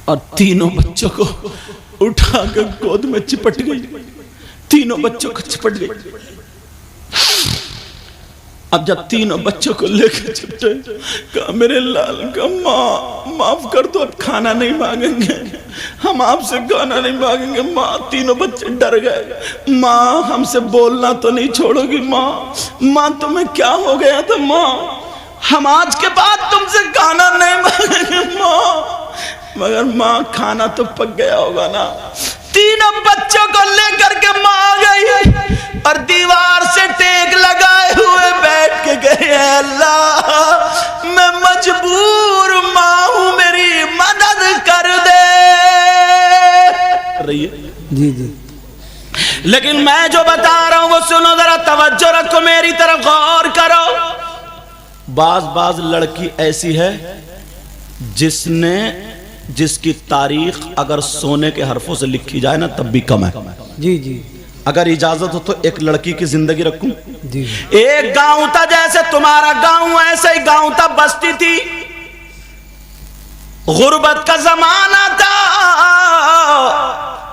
اور تینوں بچوں کو اٹھا کر گود میں چپٹ گئی، تینوں بچوں کو چپٹ گئی۔ اب جب تینوں بچوں کو لے کے چپٹے، کہا میرے لال کا ماں معاف کر دو، اب کھانا نہیں مانگیں گے، ہم آپ سے کھانا نہیں مانگیں گے۔ ماں، تینوں بچے ڈر گئے، ماں ہم سے بولنا تو نہیں چھوڑو گی؟ ماں تمہیں کیا ہو گیا تھا؟ ماں ہم آج کے بعد تم سے کھانا نہیں مانگیں گے ماں۔ مگر ماں کھانا تو پک گیا ہوگا نا۔ تینوں بچوں کو لے کر کے ماں آ گئی اور دیوار سے ٹیک لگائے ہوئے بیٹھ کے گئے، اے اللہ میں مجبور ماں ہوں، میری مدد کر دے رہی ہے جی جی۔ لیکن میں جو بتا رہا ہوں وہ سنو، ذرا توجہ رکھو، میری طرف غور کرو۔ بعض لڑکی ایسی ہے جس کی تاریخ اگر سونے کے حرفوں سے لکھی جائے نا تب بھی کم ہے۔ جی جی۔ اگر اجازت ہو تو ایک لڑکی کی زندگی رکھوں۔ جی۔ ایک گاؤں تھا، جیسے تمہارا گاؤں ایسے ہی گاؤں تھا، بستی تھی، غربت کا زمانہ تھا،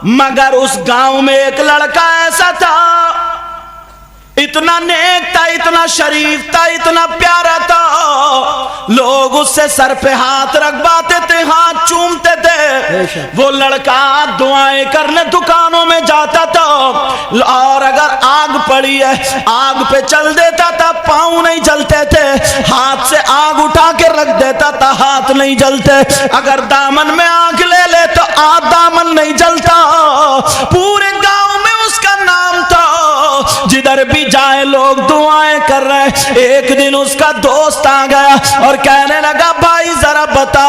مگر اس گاؤں میں ایک لڑکا ایسا تھا، اتنا نیک تھا، اتنا شریف تھا، اتنا پیارا تھا، لوگ اس سے سر پہ ہاتھ رکھواتے تھے، ہاتھ چومتے تھے۔ وہ لڑکا دعائیں کرنے دکانوں میں جاتا تھا، اور اگر آگ پڑی ہے آگ پہ چل دیتا تھا، پاؤں نہیں جلتے تھے، ہاتھ سے آگ اٹھا کے رکھ دیتا تھا، ہاتھ نہیں جلتے، اگر دامن میں آگ لے لے تو دامن نہیں جلتا۔ پورے گاؤں میں اس کا نام تھا، جدھر بھی جائے لوگ دعائیں کر رہے۔ ایک دن اس کا دوست آ گیا اور کہنے لگا، بھائی ذرا بتا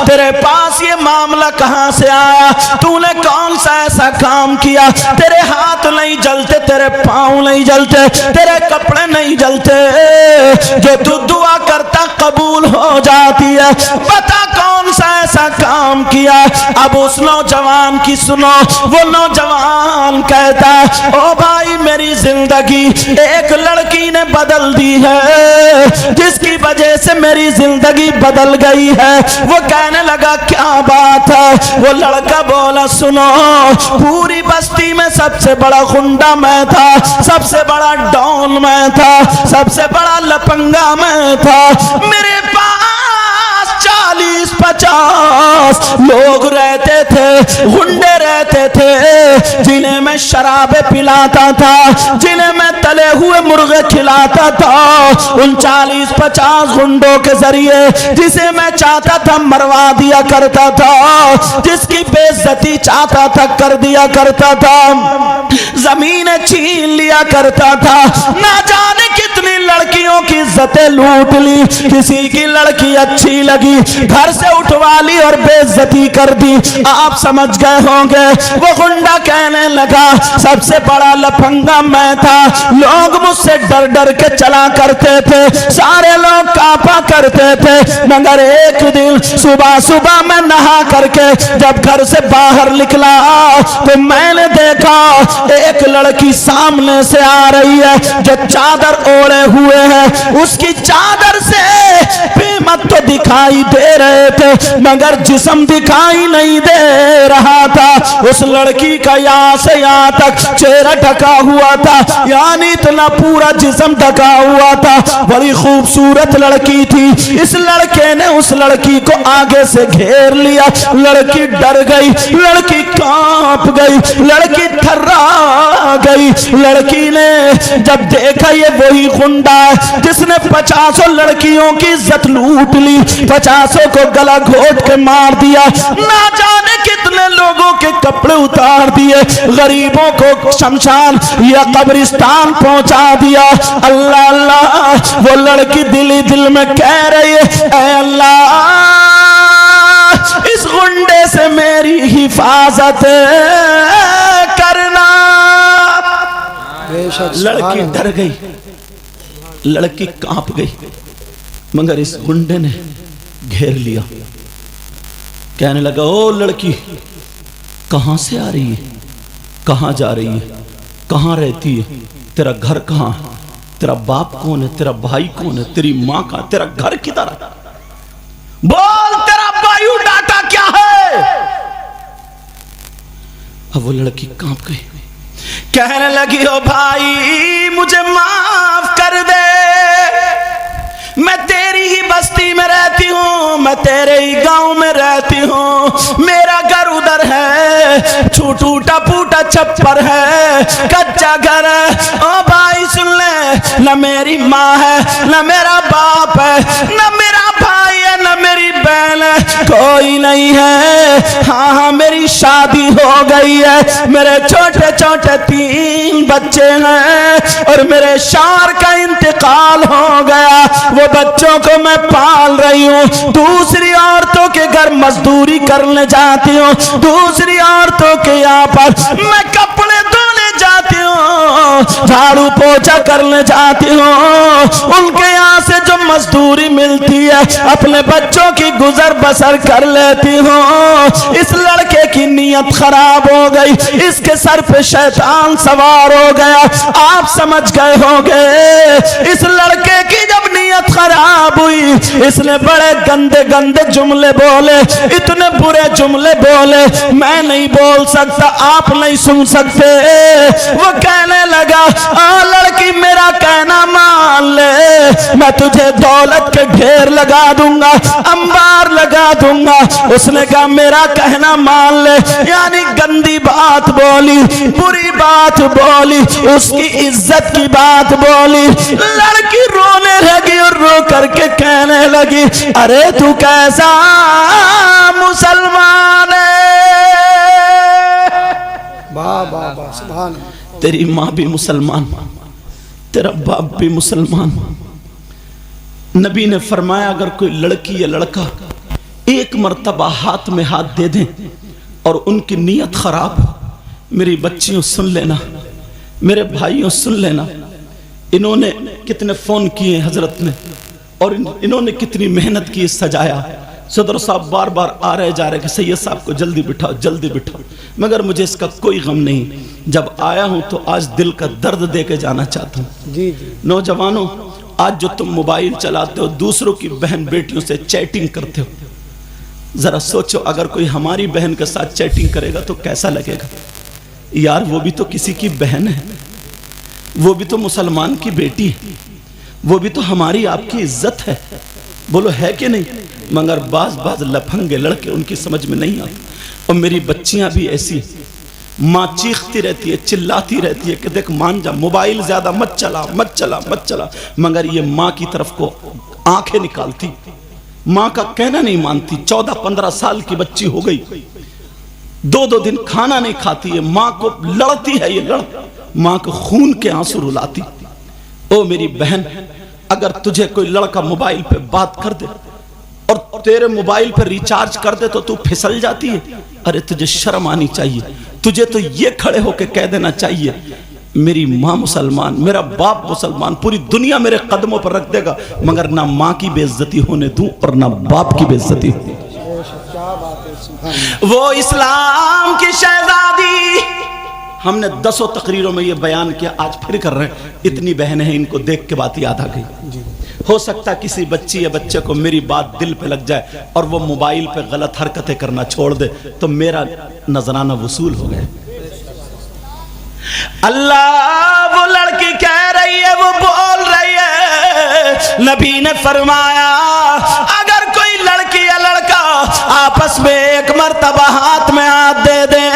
تیرے پاس یہ معاملہ کہاں سے آیا؟ تو نے کون سا ایسا کام کیا؟ تیرے ہاتھ نہیں جلتے، تیرے پاؤں نہیں جلتے، تیرے کپڑے نہیں جلتے، جو تو دعا کرتا قبول ہو جاتی ہے، بتا کون سا ایسا کام کیا؟ اب اس نوجوان کی سنو، وہ نوجوان کہتا، او بھائی میری زندگی ایک لڑکی نے بدل دی ہے، جس کی وجہ سے میری زندگی بدل گئی ہے۔ وہ کہنے لگا کیا بات ہے؟ وہ لڑکا بولا، سنو پوری بستی میں سب سے بڑا غنڈہ میں تھا، سب سے بڑا ڈون میں تھا، سب سے بڑا لپنگا میں تھا، میرے پاس 40-50 لوگ رہتے تھے، غنڈے رہتے تھے، جنہیں میں شرابیں پلاتا تھا، جنہیں میں تلے ہوئے مرغے کھلاتا تھا۔ ان 40-50 غنڈوں کے ذریعے جسے میں چاہتا تھا مروا دیا کرتا تھا، جس کی بے عزتی چاہتا تھا کر دیا کرتا تھا، زمینیں چھین لیا کرتا تھا، نہ جانے کتنی لڑکیوں کی عزتیں لوٹ لی، کسی کی لڑکی اچھی لگی گھر سے اٹھوا لی اور بے عزتی کر دی۔ آپ سمجھ گئے ہوں گے، وہ غنڈہ کہنے لگا سب سے بڑا لپنگا میں تھا، لوگ مجھ سے ڈر ڈر کے چلا کرتے تھے، سارے لوگ کانپا کرتے تھے، مگر ایک دن صبح میں نہا کر کے جب گھر سے باہر نکلا تو میں نے دیکھا ایک لڑکی سامنے سے آ رہی ہے جو چادر اوڑے ہوئے ہے، اس کی چادر سے قیمت تو دکھائی دے رہے تھے مگر جسم دکھائی نہیں دے رہا تھا۔ اس لڑکی کا یہاں سے یہاں تک چہرہ ڈھکا ہوا تھا، یعنی اتنا پورا جسم ڈھکا ہوا تھا، بڑی خوبصورت لڑکی تھی۔ اس لڑکے نے اس لڑکی کو آگے سے گھیر لیا، لڑکی ڈر گئی، لڑکی کانپ گئی، لڑکی تھرا گئی۔ لڑکی نے جب دیکھا یہ وہی غنڈہ ہے جس نے 50 لڑکیوں کی عزت لوٹ لی، 50 کو گلا گھونٹ کے مار دیا، نہ جانے کتنے لوگوں کے کپڑے اتار دیے، غریبوں کو شمشان یا قبرستان پہنچا دیا۔ اللہ اللہ، وہ لڑکی دل ہی دل میں کہہ رہی ہے، اے اللہ اس غنڈے سے میری حفاظت کرنا۔ لڑکی ڈر گئی، لڑکی کانپ گئی، مگر اس غنڈے نے گھیر لیا، کہنے لگا او لڑکی کہاں سے آ رہی ہے، کہاں جا رہی ہے، کہاں رہتی ہے، تیرا گھر کہاں ہے، تیرا باپ کون ہے، تیرا بھائی کون ہے، تیری ماں کہاں، تیرا گھر کدھر ہے، بول تیرا بایو ڈاٹا کیا ہے۔ اب وہ لڑکی کانپ گئی، کہنے لگی او بھائی مجھے معاف کر دے، میں تیری ہی بستی میں رہتی ہوں، میں تیرے ہی گاؤں میں رہتی ہوں، میرا گھر ادھر ہے، ٹوٹا پھوٹا چھپر ہے، کچا گھر ہے۔ او بھائی سن لے، نہ میری ماں ہے، نہ میرا باپ ہے، نہ میرا بھائی ہے، نہ میری بہن ہے، کوئی نہیں ہے۔ ہاں میری شادی ہو گئی ہے، میرے چھوٹے چھوٹے 3 بچے ہیں، اور میرے شوہر کا انتقال ہو گیا، وہ بچوں کو میں پال رہی ہوں، دوسری عورتوں کے گھر مزدوری کرنے جاتی ہوں، دوسری عورتوں کے یہاں پر میں کپڑے دھونے جاتی ہوں، جھاڑو پوچھا کرنے جاتی ہوں، ان کے یہاں سے جو مزدوری ملتی ہے اپنے بچوں کی گزر بسر کر لیتی ہوں۔ اس لڑکے کی نیت خراب ہو گئی، اس کے سر پہ شیطان سوار ہو گیا۔ آپ سمجھ گئے ہوگے اس لڑکے کی جب نیت خراب ہوئی، اس نے بڑے گندے گندے جملے بولے، اتنے برے جملے بولے میں نہیں بول سکتا، آپ نہیں سن سکتے۔ وہ کہنے لگا لڑکی میرا کہنا مان لے، میں تجھے دولت کے ڈھیر لگا دوں گا، انبار لگا دوں گا۔ اس نے کہا میرا کہنا مان لے، یعنی گندی بات بولی، بری بات بولی، اس کی عزت کی بات بولی۔ لڑکی رونے لگی اور رو کر کے کہنے لگی ارے تو کیسا مسلمان ہے، بابا سبحان تیری ماں بھی مسلمان، تیرا باپ بھی مسلمان۔ نبی نے فرمایا اگر کوئی لڑکی یا لڑکا ایک مرتبہ ہاتھ میں ہاتھ دے دیں اور ان کی نیت خراب ہو، میری بچیوں سن لینا، میرے بھائیوں سن لینا، انہوں نے کتنے فون کیے حضرت نے، اور انہوں نے کتنی محنت کی سجایا۔ صدر صاحب بار بار آ رہے جا رہے کہ سید صاحب کو جلدی بٹھاؤ جلدی بٹھاؤ، مگر مجھے اس کا کوئی غم نہیں، جب آیا ہوں تو آج دل کا درد دے کے جانا چاہتا ہوں۔ جی نوجوانوں، آج جو تم موبائل چلاتے ہو، دوسروں کی بہن بیٹیوں سے چیٹنگ کرتے ہو، ذرا سوچو اگر کوئی ہماری بہن کے ساتھ چیٹنگ کرے گا تو کیسا لگے گا؟ یار وہ بھی تو کسی کی بہن ہے، وہ بھی تو مسلمان کی بیٹی ہے، وہ بھی تو ہماری آپ کی عزت ہے، بولو ہے کہ نہیں؟ مگر بعض لپھنگے لڑکے ان کی سمجھ میں نہیں آتے۔ اور میری بچیاں بھی ایسی، ماں چیختی رہتی ہے، چلاتی رہتی ہے کہ دیکھ مان جا، موبائل زیادہ مت چلا مت چلا مت چلا، مگر یہ ماں کی طرف کو آنکھیں نکالتی، ماں کا کہنا نہیں مانتی۔ 14-15 سال کی بچی ہو گئی، 2 دن کھانا نہیں کھاتی ہے، ماں کو لڑتی ہے، یہ ماں کو خون کے آنسو رلاتی۔ او میری بہن، اگر تجھے کوئی لڑکا موبائل پہ بات کر دے اور تیرے موبائل پہ ریچارج کر دے تو تو پھسل جاتی ہے، ارے تجھے شرم آنی چاہیے، تجھے تو یہ کھڑے ہو کے کہہ دینا چاہیے میری ماں مسلمان، میرا باپ مسلمان، پوری دنیا میرے قدموں پر رکھ دے گا، مگر نہ ماں کی بے عزتی ہونے دوں اور نہ باپ کی بے عزتی ہونے دوں۔ وہ اسلام کی شہزادی، ہم نے 10 تقریروں میں یہ بیان کیا، آج پھر کر رہے ہیں، اتنی بہنیں ہیں، ان کو دیکھ کے بات یاد آ گئی۔ ہو سکتا کسی بچی یا بچے کو میری بات دل پہ لگ جائے اور وہ موبائل پہ غلط حرکتیں کرنا چھوڑ دے تو میرا نذرانہ وصول ہو گئے۔ اللہ وہ لڑکی کہہ رہی ہے، وہ بول رہی ہے، نبی نے فرمایا اگر کوئی لڑکی یا لڑکا آپس میں ایک مرتبہ ہاتھ میں ہاتھ دے دیں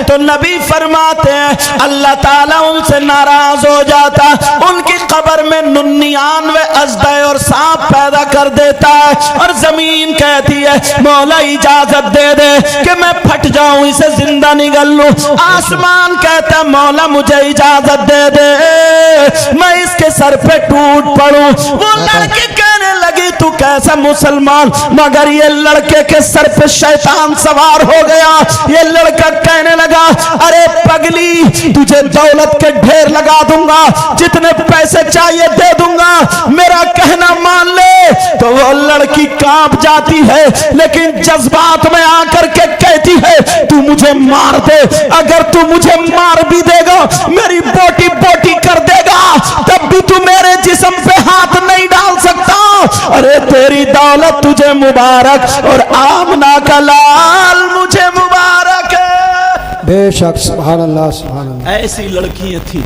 تو نبی فرماتے ہیں اللہ تعالیٰ ان سے ناراض ہو جاتا، ان کی قبر میں 99 اژدھے اور سانپ پیدا کر دیتا ہے، اور زمین کہتی ہے مولا اجازت دے دے کہ میں پھٹ جاؤں، اسے زندہ نگل لوں، آسمان کہتا ہے مولا مجھے اجازت دے دے میں اس کے سر پہ ٹوٹ پڑوں۔ وہ لڑکی کہنے لگی تو کیسا مسلمان، مگر یہ لڑکے کے سر پہ شیطان سوار ہو گیا۔ یہ لڑکا کہنے لگا ارے پگلی تجھے دولت کے ڈھیر لگا دوں گا، جتنے پیسے چاہیے دے دوں گا، میرا کہنا مان لے۔ تو وہ لڑکی کانپ جاتی ہے لیکن جذبات میں آ کر کے کہتی ہے تو مجھے مار دے، اگر تو مجھے مار بھی دے گا، میری بوٹی بوٹی کر دے گا، تب بھی تو میرے جسم پہ ہاتھ نہیں ڈال سکتا۔ ارے تیری دولت تجھے مبارک اور آمنہ کا لال مجھے مبارک ہے۔ بے شک سبحان اللہ سبحان اللہ ایسی لڑکیاں تھیں.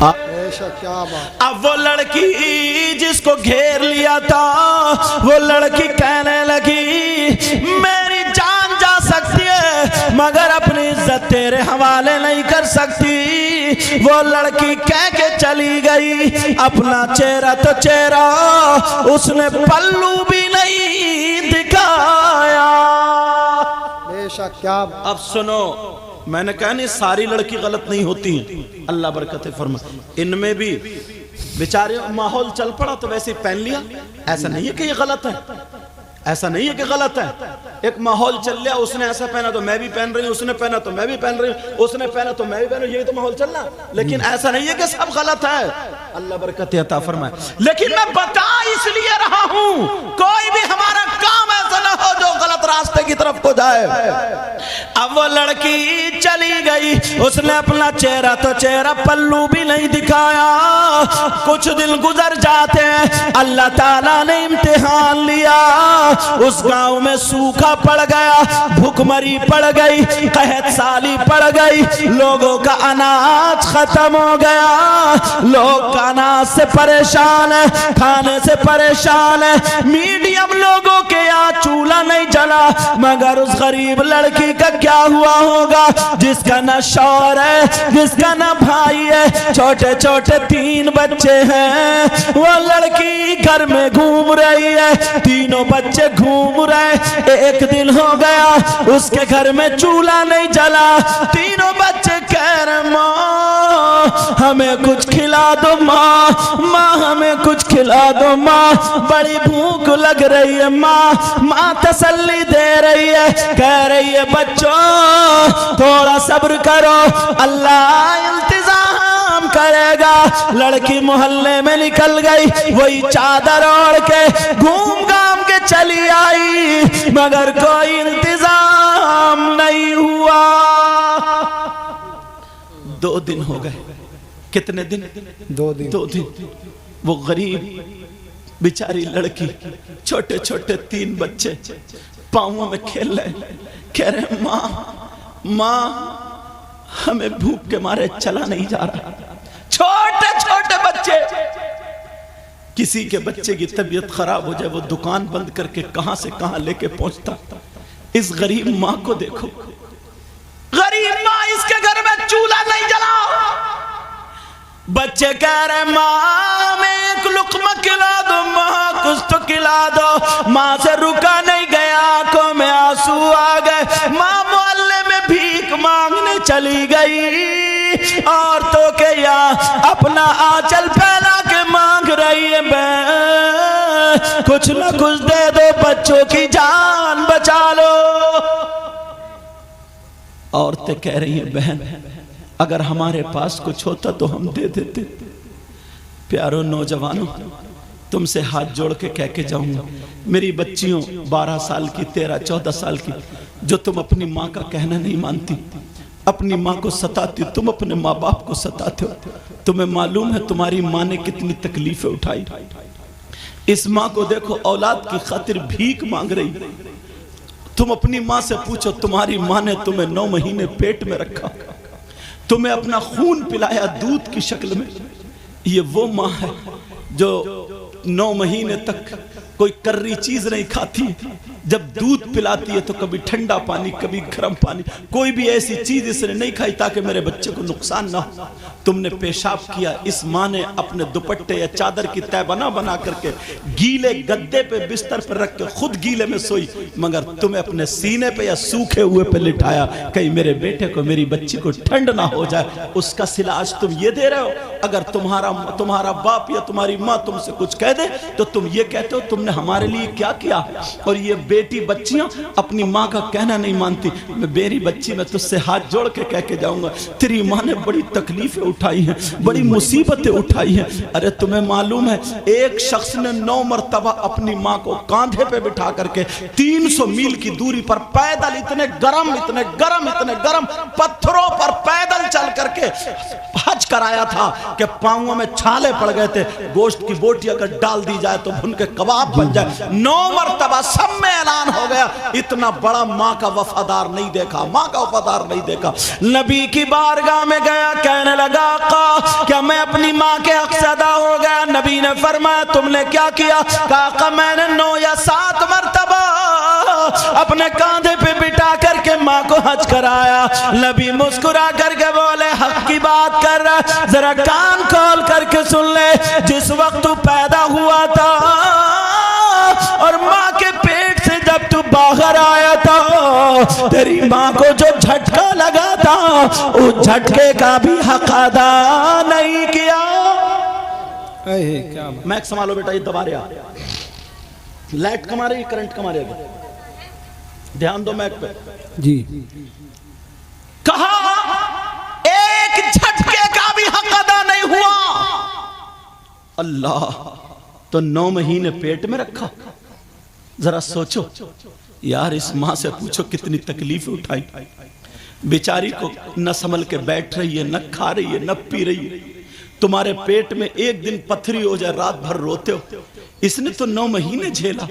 بے شک کیا بات. اب وہ لڑکی جس کو گھیر لیا تھا وہ لڑکی کہنے لگی میری جان جا سکتی ہے مگر اپنی عزت تیرے حوالے نہیں کر سکتی. وہ لڑکی کہہ کے چلی گئی. اپنا چہرہ تو چہرہ اس نے پلو بھی نہیں دکھایا. بے شک کیا بات. اب سنو میں نے کہا نہیں ساری لڑکی غلط نہیں ہوتی ہیں, اللہ برکت فرمائے, ان میں بھی بیچارے ماحول چل پڑا تو ویسے پہن لیا. ایسا نہیں ہے کہ یہ غلط ہے, ایسا نہیں ہے کہ غلط ہے. ایک ماحول چل لیا, اس نے ایسا پہنا تو میں بھی پہن رہی ہوں, اس نے پہنا تو میں بھی پہن رہی ہوں, اس نے پہنا تو میں بھی پہن رہی ہوں, یہی تو ماحول چلنا. لیکن ایسا نہیں ہے کہ سب غلط ہے, اللہ برکت عطا فرمائے. لیکن میں بتا اس لیے رہا ہوں کوئی بھی ہمارا کام ایسا نہ ہو جو غلط راستے کی طرف کو جائے. اب وہ لڑکی چلی گئی, اس نے اپنا چہرہ تو چہرہ پلو بھی نہیں دکھایا. کچھ دن گزر جاتے ہیں, اللہ تعالیٰ نے امتحان لیا. اس گاؤں میں سوکھا پڑ گیا, بھوک مری پڑ گئی, قحط سالی پڑ گئی, لوگوں کا اناج ختم ہو گیا. لوگ اناج سے پریشان ہیں, کھانے سے پریشان ہیں. میڈیم لوگوں کے یہاں چولہا نہیں جلا, مگر اس غریب لڑکی کا کیا ہوا ہوگا جس کا نہ شوہر ہے, جس کا نہ بھائی ہے, چھوٹے چھوٹے 3 بچے ہیں. وہ لڑکی گھر میں گھوم رہی ہے, تینوں بچے گھوم رہے. ایک دن ہو گیا اس کے گھر میں چولہا نہیں جلا. تینوں بچے کہہ رہے ماں ہمیں کچھ کھلا دو, ماں ماں ہمیں کچھ کھلا دو, ماں بڑی بھوک لگ رہی ہے, ماں ماں تسلی دے رہی ہے, کہہ رہی ہے بچوں تھوڑا صبر کرو, اللہ انتظام کرے گا. لڑکی محلے میں نکل گئی, وہی چادر اوڑھ کے گھوم گھام کے چلی آئی, مگر کوئی انتظام نہیں ہوا. 2 دن ہو گئے. کتنے دن؟ 2 دن. وہ غریب بیچاری لڑکی, چھوٹے چھوٹے 3 بچے پاؤں میں کھیل رہے, کہہ رہے ماں ماں ہمیں بھوک کے مارے چلا نہیں جا رہا. چھوٹے چھوٹے بچے, کسی کے بچے کی طبیعت خراب ہو جائے وہ دکان بند کر کے کہاں سے کہاں لے کے پہنچتا. اس غریب ماں کو دیکھو, غریب ماں, اس کے گھر میں چولہا نہیں جلا. بچے کہہ رہے ماں میں ایک لقمہ کھلا دو, ماں کچھ تو کھلا دو. ماں سے رکا نہیں گیا, آنکھوں میں آنسو آ گئے. ماں محلے میں بھیک مانگنے چلی گئی, عورتوں کے یہاں اپنا آنچل پھیلا کے مانگ رہی ہے, میں کچھ نہ کچھ دے دو, بچوں کی جان بچا لو. عورتیں کہہ رہی ہیں بہن اگر ہمارے پاس کچھ ہوتا تو ہم دے دیتے. پیارو نوجوانوں, تم سے ہاتھ جوڑ کے کہہ کے جاؤں گا, میری بچیوں 12 سال کی, 13, 14 سال کی, جو تم اپنی ماں کا کہنا نہیں مانتی, اپنی ماں کو ستاتی, تم اپنے ماں باپ کو ستاتے ہو. تمہیں معلوم ہے تمہاری ماں نے کتنی تکلیفیں اٹھائی. اس ماں کو دیکھو اولاد کی خاطر بھیک مانگ رہی. تم اپنی ماں سے پوچھو, تمہاری ماں نے تمہیں 9 مہینے پیٹ میں رکھا, تمہیں اپنا خون پلایا دودھ کی شکل میں. یہ وہ ماں ہے جو 9 مہینے تک کوئی کری چیز نہیں کھاتی. جب دودھ پلاتی ہے تو کبھی ٹھنڈا پانی, کبھی گرم پانی, کوئی بھی ایسی چیز اس نے نہیں کھائی تاکہ میرے بچے کو نقصان نہ ہو. تم نے پیشاب کیا, اس ماں نے اپنے دوپٹے یا چادر کی تہ بنا کر کے گیلے گدے پہ بستر پر رکھ کے خود گیلے میں سوئی, مگر تمہیں اپنے سینے پہ یا سوکھے ہوئے پہ لٹایا کہیں میرے بیٹے کو, میری بچی کو ٹھنڈ نہ ہو جائے. اس کا صلہ آج تم یہ دے رہے ہو. اگر تمہارا باپ یا تمہاری ماں تم سے کچھ کہہ دے تو تم یہ کہتے ہو تم نے ہمارے لیے کیا کیا. اور یہ بیٹی بچیاں اپنی ماں کا کہنا نہیں مانتی. میری بچی میں تجھ سے ہاتھ جوڑ کے کہہ کے جاؤں گا, تیری ماں نے بڑی تکلیفیں اٹھائی ہیں, بڑی مصیبتیں اٹھائی ہیں. ارے تمہیں معلوم ہے ایک شخص نے 9 مرتبہ اپنی ماں کو کاندھے پہ بٹھا کر کے 300 میل کی دوری پر پیدل, اتنے گرم پتھروں پر پیدل چل کر کے حج کرایا تھا کہ پاؤں میں چھالے پڑ گئے تھے. گوشت کی بوٹی اگر ڈال دی جائے تو بھن کے کباب بن جائے. 9 مرتبہ سب میں اعلان ہو گیا، اتنا بڑا ماں کا وفادار نہیں دیکھا، ماں کا وفادار نہیں دیکھا۔ نبی کی بارگاہ میں گیا، کہنے لگا آقا کیا میں اپنی ماں کے حق سے ادا ہو گیا؟ نبی نے فرمایا تم نے کیا کیا؟ کہا آقا میں نے 9 یا 7 مرتبہ اپنے کاندھے پہ بٹھا کر کے ماں کو حج کرایا۔ نبی مسکرا کر کے بولے حق کی بات کر رہا، ذرا کان کھول کر کے سن لے، جس وقت تو پیدا ہوا تھا اور ماں کے پیٹ سے جب تو باہر آیا تھا، تیری ماں کو جو جھٹکا لگا تھا اس جھٹکے کا بھی حق ادا نہیں کیا۔ میک سنبھالو بیٹا، یہ دبا رہا، لائٹ کما رہی، کرنٹ کما رہی، دھیان دو میک پہ جی۔ کہا ایک جھٹکے کا بھی حق ادا نہیں ہوا۔ اللہ تو 9 مہینے پیٹ میں رکھا، ذرا سوچو یار، اس ماں سے پوچھو کتنی تکلیف اٹھائی، بیچاری کو نہ سنبھل کے بیٹھ رہی ہے، نہ کھا رہی ہے، نہ پی رہی ہے، تمہارے پیٹ میں ایک دن پتھری ہو جائے رات بھر روتے ہو، اس نے تو 9 مہینے جھیلا۔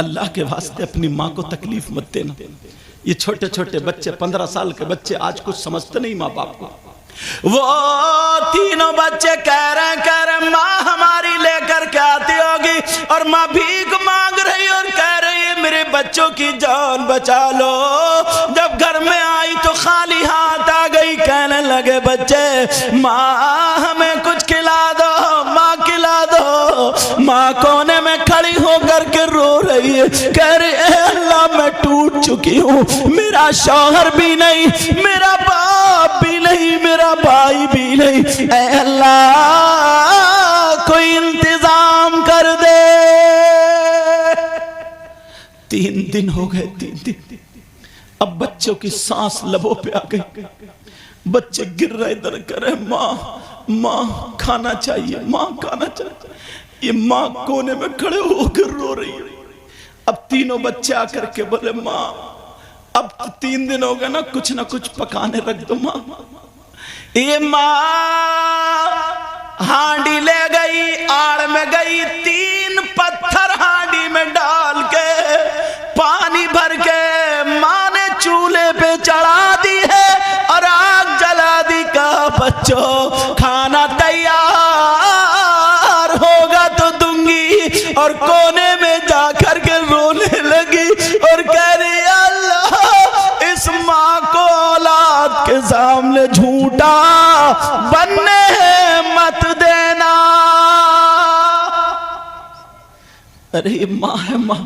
اللہ کے واسطے اپنی ماں کو تکلیف مت دینا۔ یہ چھوٹے چھوٹے بچے 15 سال کے بچے آج کچھ سمجھتے نہیں ماں باپ کو۔ وہ تینوں بچے کہہ رہے ماں ہماری لے کر کے آتی ہوگی، اور ماں بھیک مانگ رہی اور کہہ رہی ہے میرے بچوں کی جان بچا لو۔ جب گھر میں آئی تو خالی ہاتھ آ گئی، کہنے لگے بچے ماں ہمیں کچھ کھلا دو، ماں کھلا دو۔ ماں کونے میں کھڑی ہو کر کے رو رہی ہے، کہہ رہی اے اللہ میں ٹوٹ چکی ہوں، میرا شوہر بھی نہیں، میرا باپ بھی نہیں، میرا بھائی بھی نہیں، اے اللہ کوئی انتظام کر دے۔ 3 دن ہو گئے، 3 دن، اب بچوں کی سانس لبوں پہ آ گئی، بچے گر رہے در کر رہے ماں ماں کھانا چاہیے، ماں کھانا چاہیے۔ یہ ماں کونے میں کھڑے ہو کر رو رہی ہے۔ اب تینوں بچے آ کر کے بولے ماں اب 3 دن ہو گئے نا، کچھ نہ کچھ پکانے رکھ دو ماں۔ یہ ماں ہانڈی لے گئی، آڑ میں گئی، 3 پتھر ہانڈی میں ڈال کے پانی بھر کے ماں نے چولہے پہ چڑھا دی ہے اور آگ جلا دی۔ کہا بچوں کھانا تیار ہوگا تو دوں گی، اور کونے میں جا کر کے رونے لگی اور کہہ رہی اللہ اس ماں کو اولاد کے سامنے جھوٹا بننے مت دینا۔ ارے ماں ہے ماں،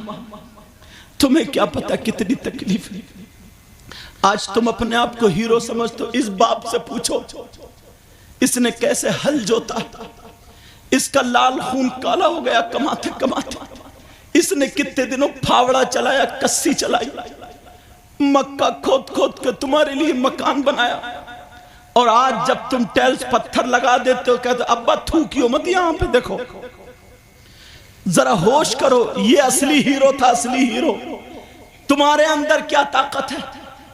تمہیں کیا پتا کتنی تکلیف ہے۔ آج تم اپنے آپ کو ہیرو سمجھتے ہو، اس باپ سے پوچھو اس نے کیسے ہل جوتا، اس کا لال خون کالا ہو گیا کماتے کماتے، اس نے کتنے دنوں پھاوڑا چلایا، کسی چلائی، مکہ کھود کھود کے تمہارے لیے مکان بنایا، اور آج جب تم ٹیلز پتھر لگا دیتے ہو کہتے ابا تھوکیو مت یہاں پہ دیکھو، ذرا ہوش کرو، یہ اصلی ہیرو تھا، اصلی ہیرو۔ تمہارے اندر کیا طاقت ہے؟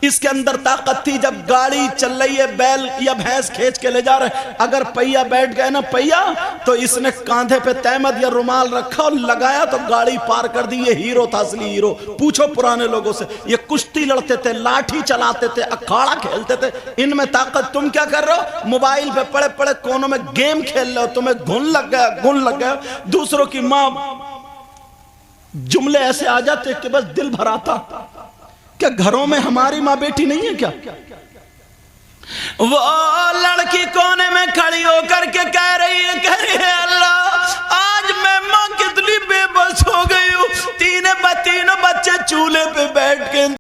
اس کے اندر طاقت تھی جب گاڑی چل رہی ہے، بیل یا بھینس کھینچ کے لے جا رہے، اگر پہیا بیٹھ گئے نا پہیا، تو اس نے کاندھے پہ تہمد یا رومال رکھا اور لگایا تو گاڑی پار کر دی۔ یہ ہیرو تھا، اصلی ہیرو۔ پوچھو پرانے لوگوں سے، یہ کشتی لڑتے تھے، لاٹھی چلاتے تھے، اکھاڑا کھیلتے تھے، ان میں طاقت۔ تم کیا کر رہے ہو؟ موبائل پہ پڑے پڑے کونوں میں گیم کھیل رہے ہو، تمہیں گھن لگ گیا، گھن لگ گیا۔ دوسروں کی ماں جملے ایسے آ جاتے کہ بس دل بھر آتا۔ کیا گھروں میں ہماری ماں بیٹی نہیں ہے کیا؟ وہ لڑکی کونے میں کھڑی ہو کر کے